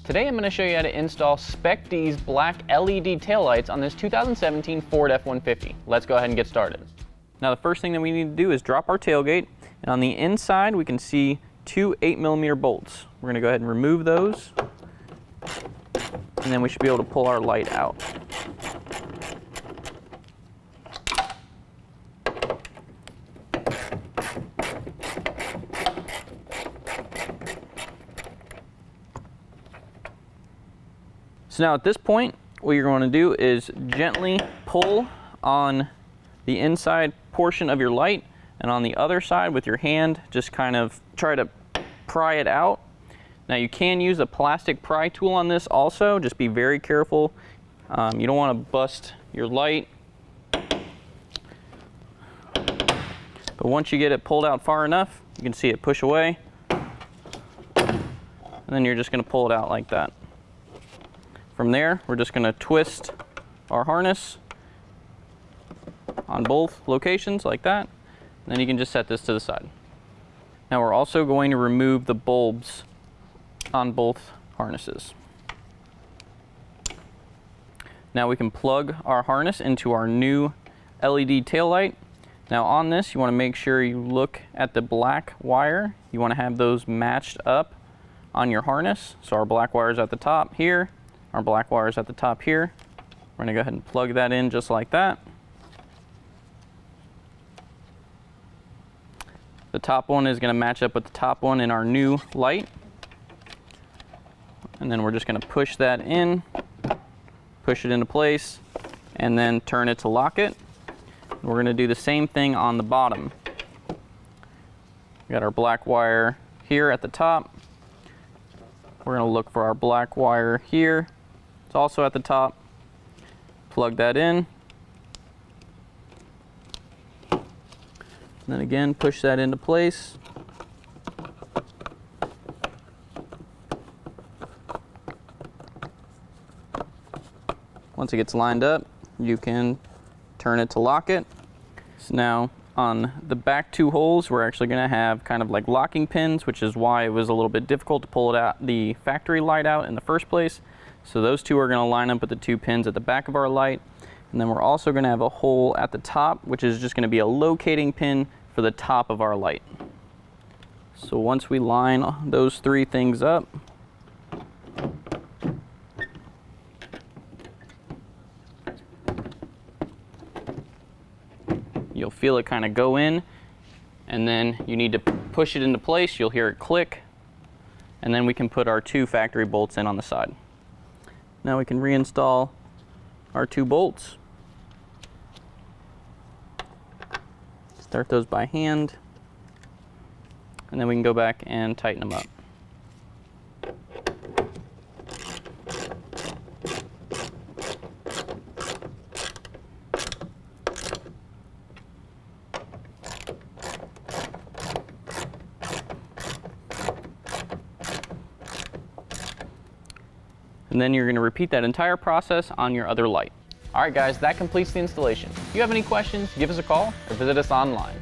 Today I'm going to show you how to install Spec-D's black LED taillights on this 2017 Ford F-150. Let's go ahead and get started. Now the first thing that we need to do is drop our tailgate, and on the inside we can see two 8mm bolts. We're going to go ahead and remove those, and then we should be able to pull our light out. So now at this point, what you're going to do is gently pull on the inside portion of your light, and on the other side with your hand, just kind of try to pry it out. Now you can use a plastic pry tool on this also, just be very careful. You don't want to bust your light. But once you get it pulled out far enough, you can see it push away. And then you're just going to pull it out like that. From there, we're just going to twist our harness on both locations like that. And then you can just set this to the side. Now we're also going to remove the bulbs on both harnesses. Now we can plug our harness into our new LED taillight. Now on this, you want to make sure you look at the black wire. You want to have those matched up on your harness. So our black wire is at the top here. Our black wire is at the top here. We're going to go ahead and plug that in just like that. The top one is going to match up with the top one in our new light. And then we're just going to push that in, push it into place, and then turn it to lock it. We're going to do the same thing on the bottom. We got our black wire here at the top. We're going to look for our black wire here. It's also at the top. Plug that in. And then again, push that into place. Once it gets lined up, you can turn it to lock it. So now on the back two holes, we're actually going to have kind of like locking pins, which is why it was a little bit difficult to pull it out, the factory light out in the first place. So those two are going to line up with the two pins at the back of our light. And then we're also going to have a hole at the top, which is just going to be a locating pin for the top of our light. So once we line those three things up, you'll feel it kind of go in, and then you need to push it into place. You'll hear it click, and then we can put our two factory bolts in on the side. Now we can reinstall our two bolts. Start those by hand, and then we can go back and tighten them up. And then you're going to repeat that entire process on your other light. Alright guys, that completes the installation. If you have any questions, give us a call or visit us online.